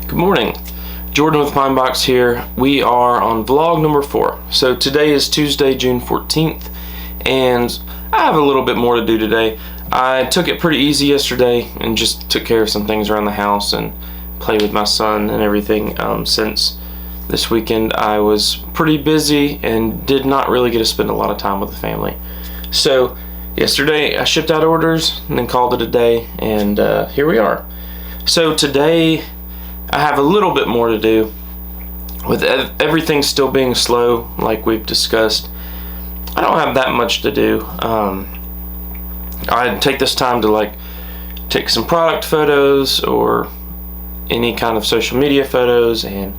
Good morning, Jordan with Pinebox here. We are on vlog number 4. So today is Tuesday, June 14th, and I have a little bit more to do today. I took it pretty easy yesterday and just took care of some things around the house and played with my son and everything, since this weekend I was pretty busy and did not really get to spend a lot of time with the family. So yesterday I shipped out orders and then called it a day, and here we are. So today I have a little bit more to do. With everything still being slow, like we've discussed, I don't have that much to do. I take this time to take some product photos or any kind of social media photos and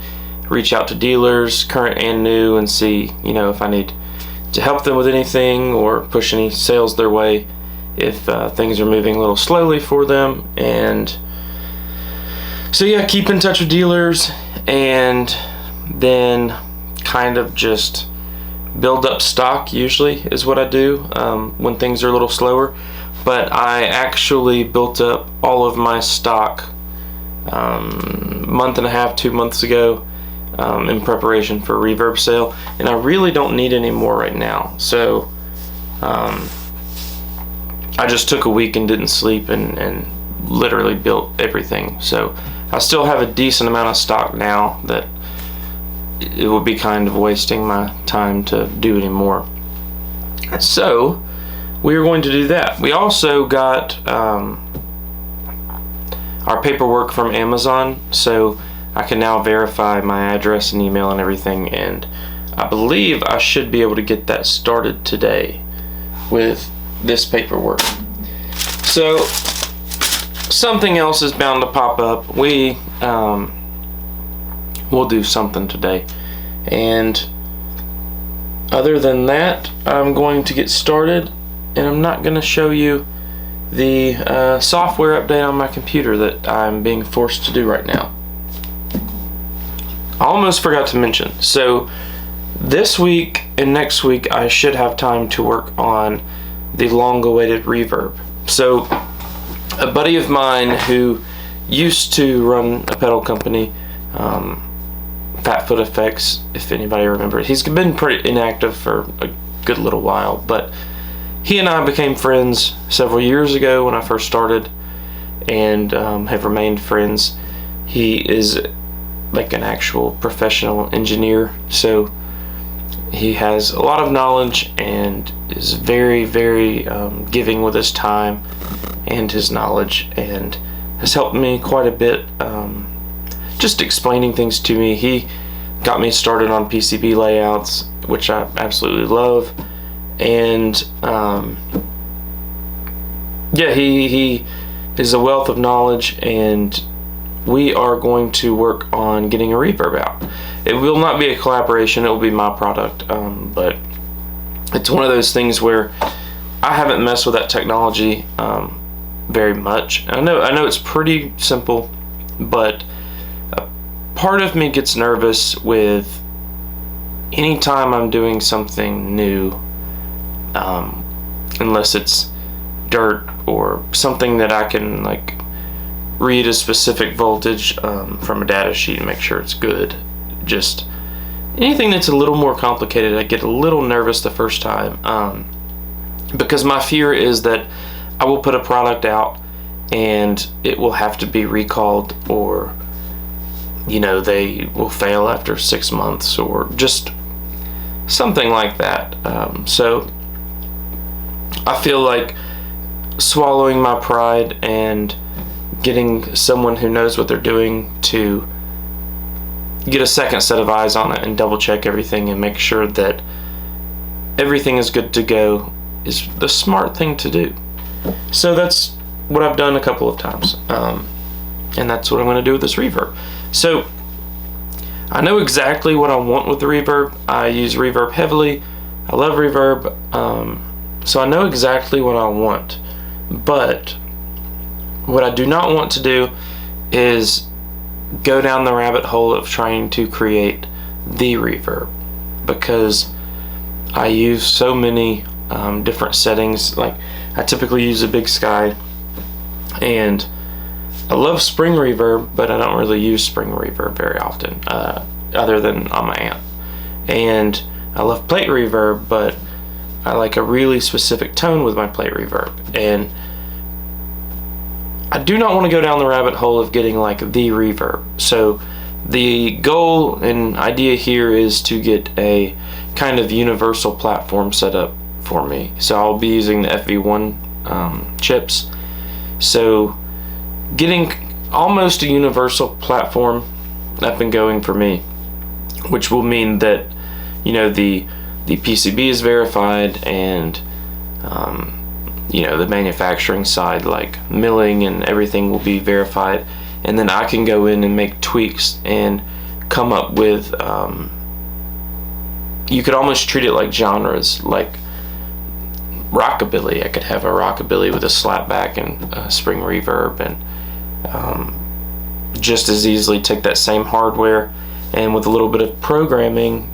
reach out to dealers, current and new, and see, if I need to help them with anything or push any sales their way if things are moving a little slowly for them. And so yeah, keep in touch with dealers and then kind of just build up stock usually is what I do when things are a little slower. But I actually built up all of my stock month and a half, 2 months ago, in preparation for a reverb sale, and I really don't need any more right now. So I just took a week and didn't sleep and literally built everything. So I still have a decent amount of stock now that it would be kind of wasting my time to do any more. So we are going to do that. We also got our paperwork from Amazon, so I can now verify my address and email and everything, and I believe I should be able to get that started today with this paperwork. So something else is bound to pop up. We'll do something today, and other than that, I'm going to get started, and I'm not going to show you the software update on my computer that I'm being forced to do right now. I almost forgot to mention, so this week and next week I should have time to work on the long-awaited reverb. So a buddy of mine who used to run a pedal company, Fatfoot Effects, if anybody remembers, he's been pretty inactive for a good little while, but he and I became friends several years ago when I first started, and have remained friends. He is like an actual professional engineer, so he has a lot of knowledge and is very, very giving with his time and his knowledge, and has helped me quite a bit, just explaining things to me. He got me started on PCB layouts, which I absolutely love, and yeah, he is a wealth of knowledge, and we are going to work on getting a reverb out. It will not be a collaboration, it will be my product, but it's one of those things where I haven't messed with that technology very much. I know it's pretty simple, but a part of me gets nervous with anytime I'm doing something new, unless it's dirt or something that I can read a specific voltage from a data sheet and make sure it's good. Just anything that's a little more complicated, I get a little nervous the first time, because my fear is that I will put a product out and it will have to be recalled, or they will fail after 6 months, or just something like that. So I feel like swallowing my pride and getting someone who knows what they're doing to get a second set of eyes on it and double check everything and make sure that everything is good to go is the smart thing to do. So that's what I've done a couple of times, and that's what I'm going to do with this reverb. So I know exactly what I want with the reverb. I use reverb heavily. I love reverb, so I know exactly what I want. But what I do not want to do is go down the rabbit hole of trying to create the reverb, because I use so many different settings. Like I typically use a Big Sky, and I love spring reverb, but I don't really use spring reverb very often, other than on my amp. And I love plate reverb, but I like a really specific tone with my plate reverb. And I do not want to go down the rabbit hole of getting like the reverb. So the goal and idea here is to get a kind of universal platform set up for me. So I'll be using the FV1 chips. So getting almost a universal platform up and going for me, which will mean that, you know, the PCB is verified, and you know, the manufacturing side, like milling and everything, will be verified, and then I can go in and make tweaks and come up with you could almost treat it like genres, like rockabilly. I could have a rockabilly with a slapback and spring reverb, and just as easily take that same hardware and with a little bit of programming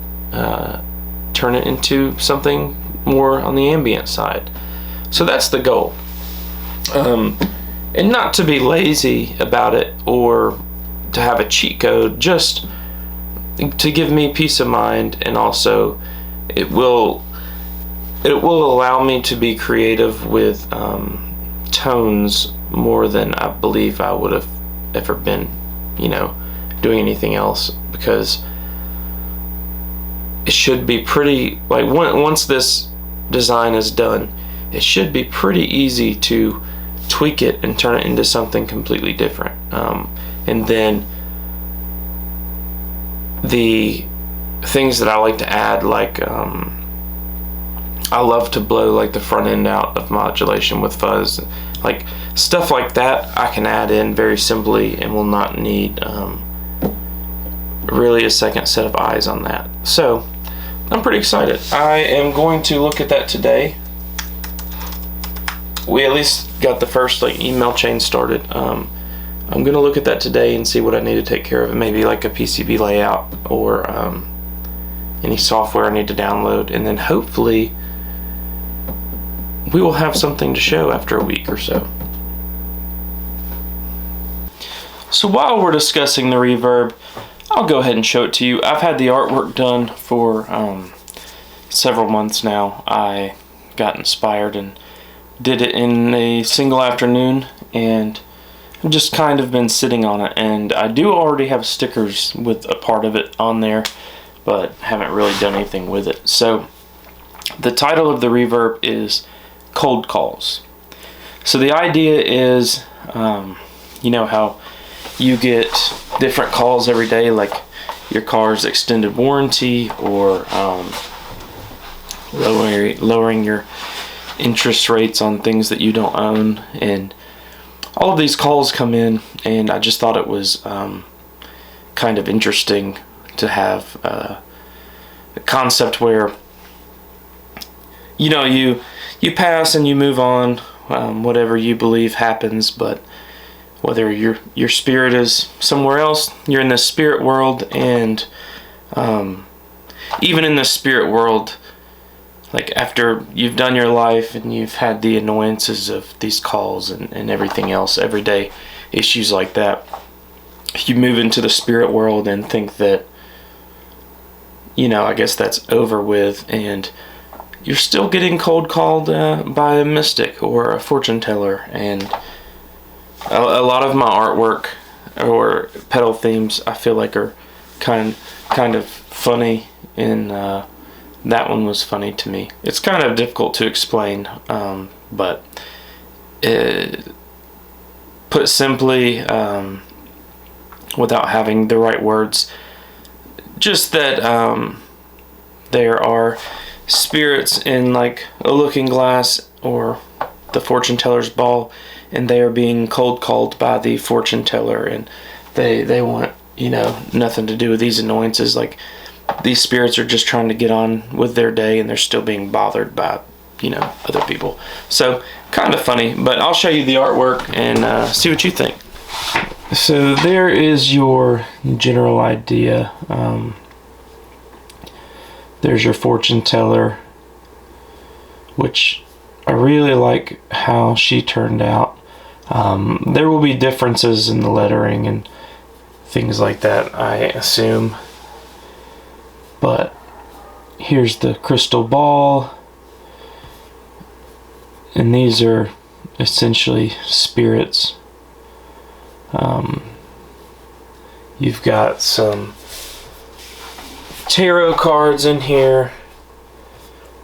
turn it into something more on the ambient side. So that's the goal. And not to be lazy about it or to have a cheat code, just to give me peace of mind, and also it will allow me to be creative with tones more than I believe I would have ever been, you know, doing anything else, because it should be pretty, like, once this design is done, it should be pretty easy to tweak it and turn it into something completely different. And then the things that I like to add, like I love to blow like the front end out of modulation with fuzz, like stuff like that I can add in very simply and will not need really a second set of eyes on that. So I'm pretty excited. I am going to look at that today. We at least got the first like email chain started. I'm gonna look at that today and see what I need to take care of, and maybe like a PCB layout or any software I need to download, and then hopefully we will have something to show after a week or so. So while we're discussing the reverb, I'll go ahead and show it to you. I've had the artwork done for several months now. I got inspired and did it in a single afternoon, and I've just kind of been sitting on it. And I do already have stickers with a part of it on there, but haven't really done anything with it. So the title of the reverb is Cold Calls. So the idea is, you know how you get different calls every day, like your car's extended warranty, or lowering your interest rates on things that you don't own, and all of these calls come in, and I just thought it was kind of interesting to have a concept where, you know, you pass and you move on, whatever you believe happens, but whether your spirit is somewhere else, you're in the spirit world, and even in the spirit world, like after you've done your life and you've had the annoyances of these calls and everything else, everyday issues like that, you move into the spirit world and think that, you know, I guess that's over with, and you're still getting cold called by a mystic or a fortune teller. And a lot of my artwork or pedal themes I feel like are kind of funny, and that one was funny to me. It's kind of difficult to explain, but put simply, without having the right words, just that there are spirits in like a looking glass or the fortune teller's ball, and they are being cold called by the fortune teller, and they want, you know, nothing to do with these annoyances. Like, these spirits are just trying to get on with their day, and they're still being bothered by, you know, other people. So kind of funny, but I'll show you the artwork and see what you think. So there is your general idea. There's your fortune teller, which I really like how she turned out. There will be differences in the lettering and things like that, I assume. But here's the crystal ball. And these are essentially spirits. You've got some tarot cards in here.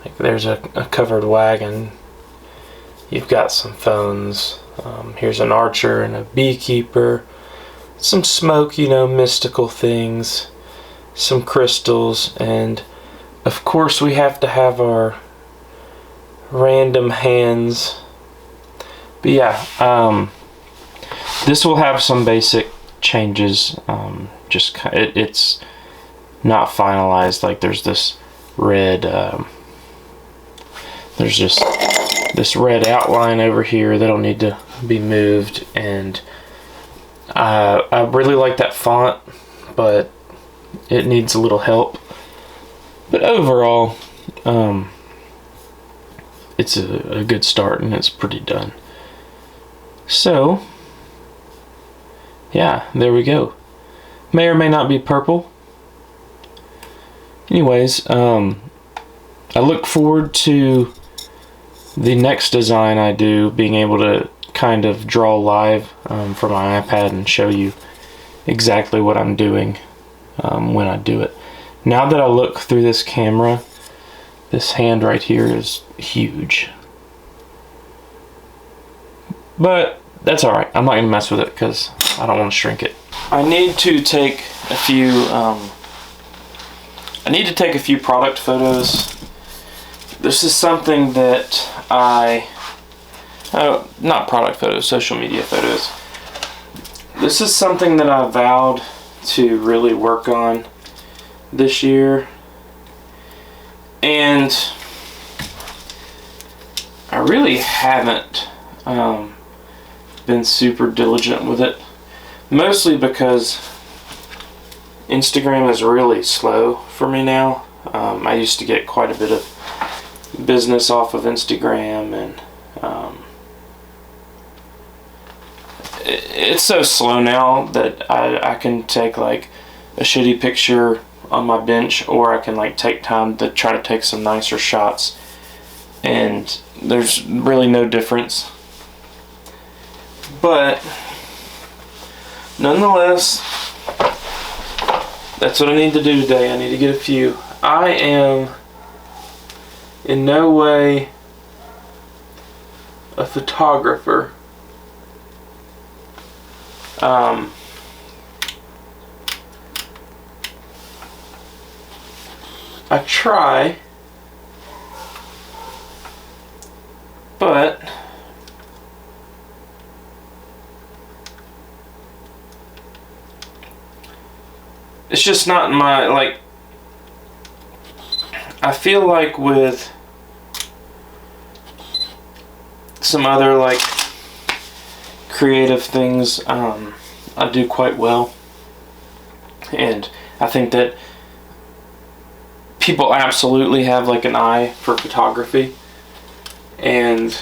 Like there's a covered wagon. You've got some phones. Here's an archer and a beekeeper. Some smoke, you know, mystical things. Some crystals. And of course we have to have our random hands. But yeah, this will have some basic changes. It's not finalized. Like there's this red there's just this red outline over here that'll need to be moved, and I really like that font, but it needs a little help. But overall, it's a good start, and it's pretty done. So yeah, there we go. May or may not be purple. Anyways, I look forward to the next design I do, being able to kind of draw live from my iPad and show you exactly what I'm doing when I do it. Now that I look through this camera, this hand right here is huge. But that's alright. I'm not going to mess with it because I don't want to shrink it. I need to take a few product photos. This is something that not product photos, social media photos. This is something that I vowed to really work on this year, and I really haven't been super diligent with it, mostly because Instagram is really slow for me now. I used to get quite a bit of business off of Instagram, and it's so slow now that I can take like a shitty picture on my bench, or I can like take time to try to take some nicer shots, and there's really no difference. But nonetheless, that's what I need to do today. I need to get a few. I am in no way a photographer. I try, but it's just not my, like, I feel like with some other like creative things I do quite well, and I think that people absolutely have like an eye for photography, and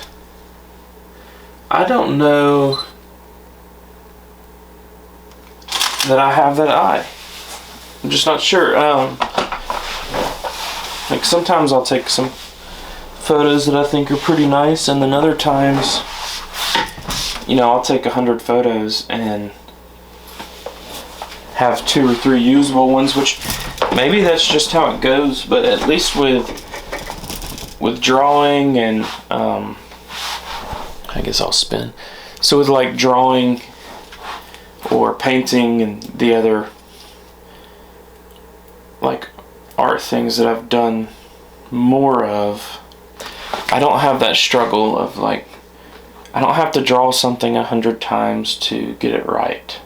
I don't know that I have that eye. I'm just not sure. Like sometimes I'll take some photos that I think are pretty nice, and then other times, you know, I'll take 100 photos and have 2 or 3 usable ones, which maybe that's just how it goes. But at least with drawing and I guess I'll spin. So with like drawing or painting and the other like art things that I've done more of, I don't have that struggle of like, I don't have to draw something 100 times to get it right.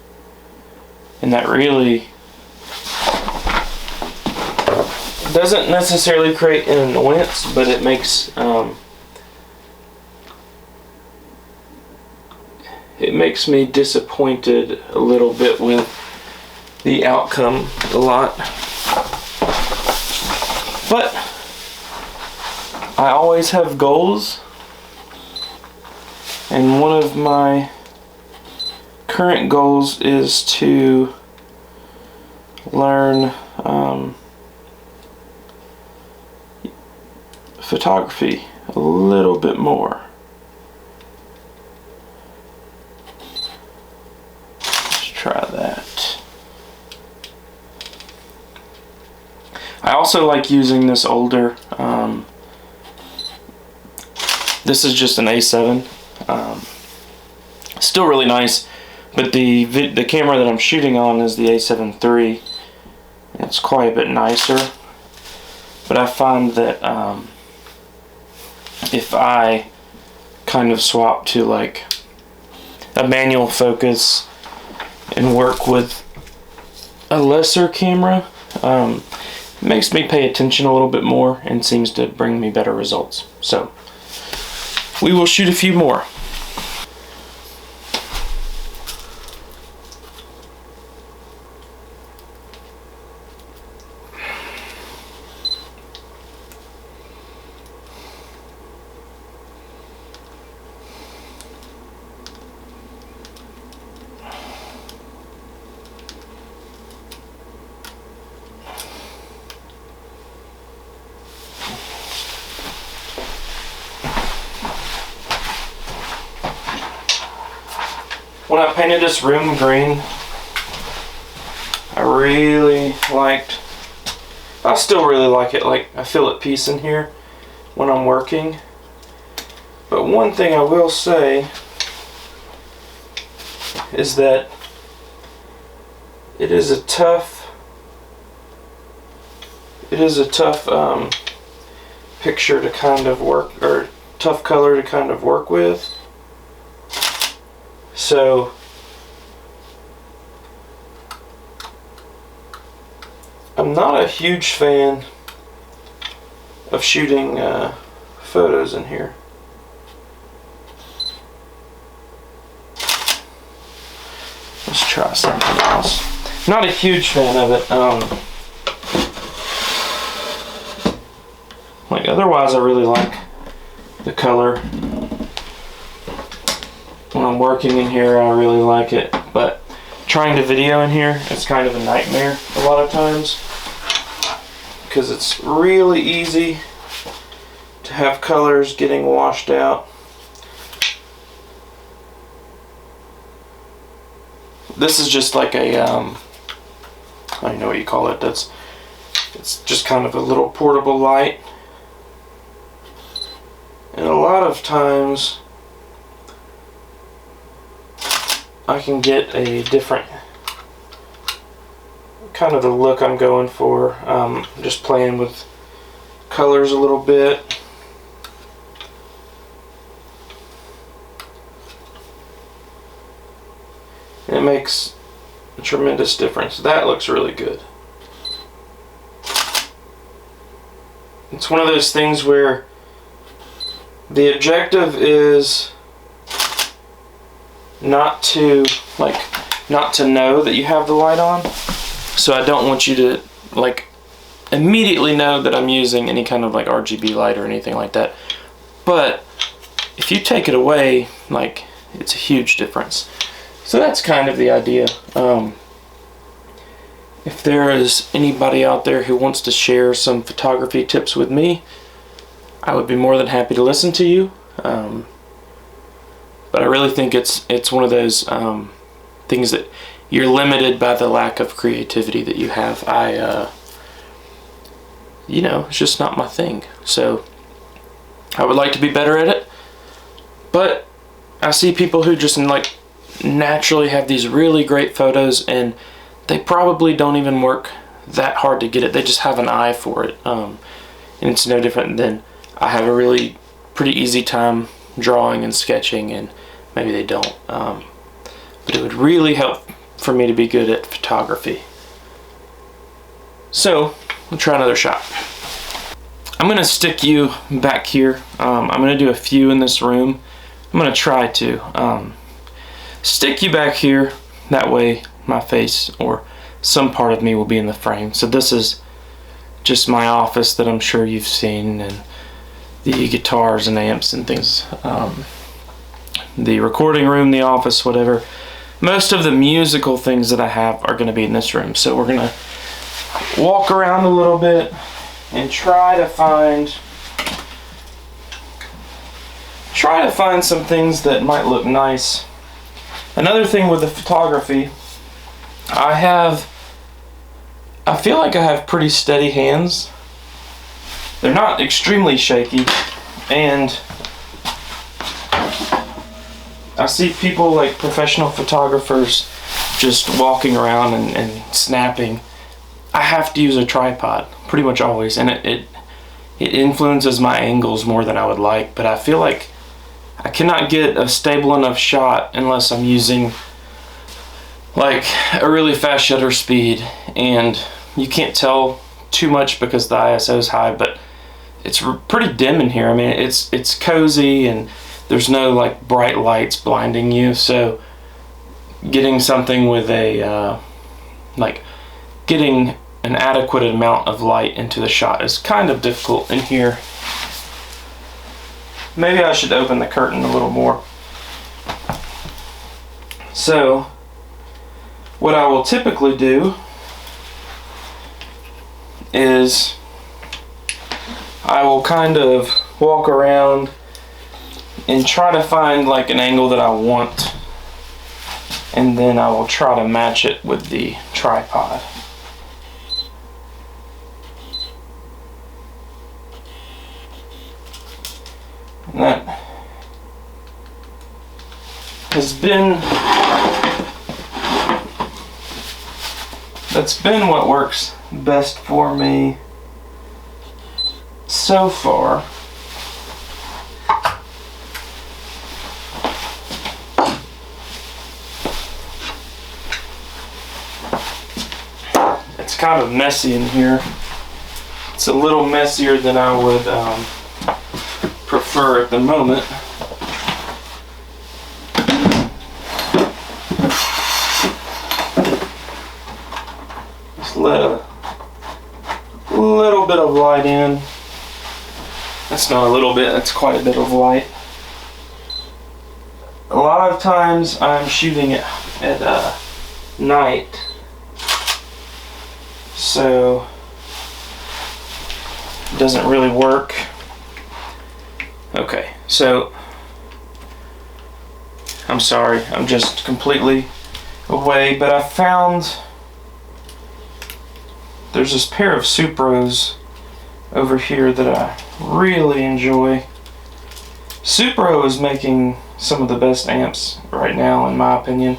And that really doesn't necessarily create an annoyance, but it makes me disappointed a little bit with the outcome a lot. But I always have goals, and one of my current goals is to learn photography a little bit more. Let's try that. I also like using this older, this is just an A7, still really nice, but the camera that I'm shooting on is the A7 III. It's quite a bit nicer, but I find that if I kind of swap to like a manual focus and work with a lesser camera, it makes me pay attention a little bit more and seems to bring me better results. So we will shoot a few more. When I painted this room green, I really liked, I still really like it, like I feel at peace in here when I'm working. But one thing I will say is that it is a tough picture to kind of work, or tough color to kind of work with. So I'm not a huge fan of shooting photos in here. Let's try something else. Not a huge fan of it. Like otherwise I really like the color. When I'm working in here, I really like it, but trying to video in here, it's kind of a nightmare a lot of times, because it's really easy to have colors getting washed out. This is just like a, I don't know what you call it, it's just kind of a little portable light, and a lot of times I can get a different kind of the look I'm going for, just playing with colors a little bit. And it makes a tremendous difference. That looks really good. It's one of those things where the objective is not to know that you have the light on. So I don't want you to like immediately know that I'm using any kind of like RGB light or anything like that. But if you take it away, like, it's a huge difference. So that's kind of the idea. If there is anybody out there who wants to share some photography tips with me, I would be more than happy to listen to you. But I really think it's one of those things that you're limited by the lack of creativity that you have. It's just not my thing. So I would like to be better at it, but I see people who just like naturally have these really great photos, and they probably don't even work that hard to get it. They just have an eye for it, and it's no different than I have a really pretty easy time drawing and sketching, and maybe they don't. But it would really help for me to be good at photography. So we'll try another shot. I'm gonna stick you back here. I'm gonna do a few in this room. I'm gonna try to stick you back here. That way my face or some part of me will be in the frame. So this is just my office that I'm sure you've seen, and the guitars and amps and things. The recording room, the office, whatever. most of the musical things that I have are going to be in this room. So we're going to walk around a little bit and try to find some things that might look nice. Another thing with the photography, I feel like I have pretty steady hands. They're not extremely shaky, and I see people like professional photographers just walking around and snapping. I have to use a tripod pretty much always, and it influences my angles more than I would like, but I feel like I cannot get a stable enough shot unless I'm using like a really fast shutter speed, and you can't tell too much because the ISO is high, but it's pretty dim in here. I mean, it's cozy and there's no like bright lights blinding you, so getting something with a getting an adequate amount of light into the shot is kind of difficult in here. Maybe I should open the curtain a little more. So what I will typically do is I will kind of walk around and try to find like an angle that I want, and then I will try to match it with the tripod. And that that's been what works best for me so far. It's kind of messy in here. It's a little messier than I would prefer at the moment. Just let a little bit of light in. That's not a little bit, that's quite a bit of light. A lot of times I'm shooting it at night, so it doesn't really work. Okay, so I'm sorry, I'm just completely away, but I found there's this pair of Supros over here that I really enjoy. Supro is making some of the best amps right now, in my opinion.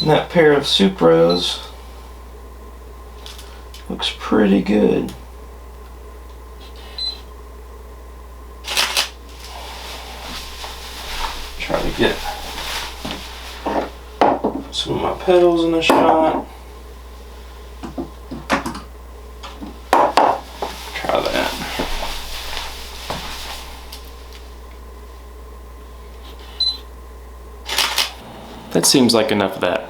And that pair of Supros looks pretty good. Try to get some of my pedals in the shot. Try that. That seems like enough of that.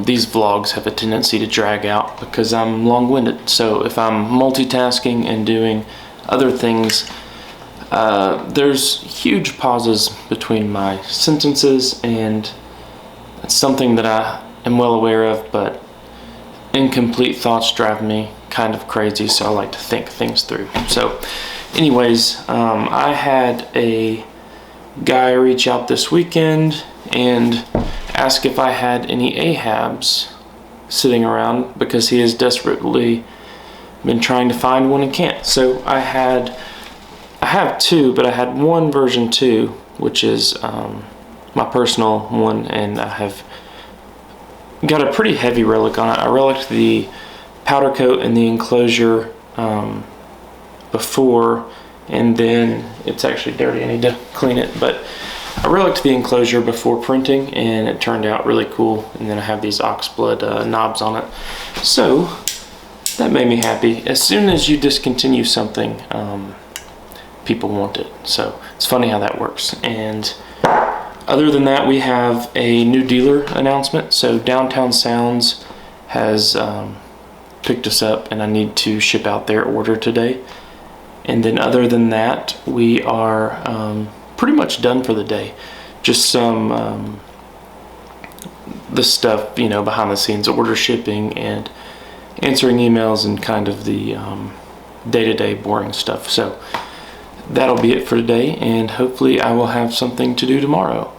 These vlogs have a tendency to drag out because I'm long-winded. So if I'm multitasking and doing other things, there's huge pauses between my sentences, and it's something that I am well aware of, but incomplete thoughts drive me kind of crazy, so I like to think things through. So anyways, I had a guy reach out this weekend and ask if I had any Ahabs sitting around because he has desperately been trying to find one and can't. So I have two, but I had one version 2, which is my personal one, and I have got a pretty heavy relic on it. I reliced the powder coat and the enclosure before, and then it's actually dirty, I need to clean it, but I reliced the enclosure before printing and it turned out really cool, and then I have these oxblood knobs on it, so that made me happy. As soon as you discontinue something, people want it, so it's funny how that works. And other than that, we have a new dealer announcement. So Downtown Sounds has picked us up, and I need to ship out their order today. And then other than that, we are pretty much done for the day. just some the stuff, you know, behind the scenes, order shipping and answering emails and kind of the day-to-day boring stuff. So that'll be it for today, and hopefully I will have something to do tomorrow.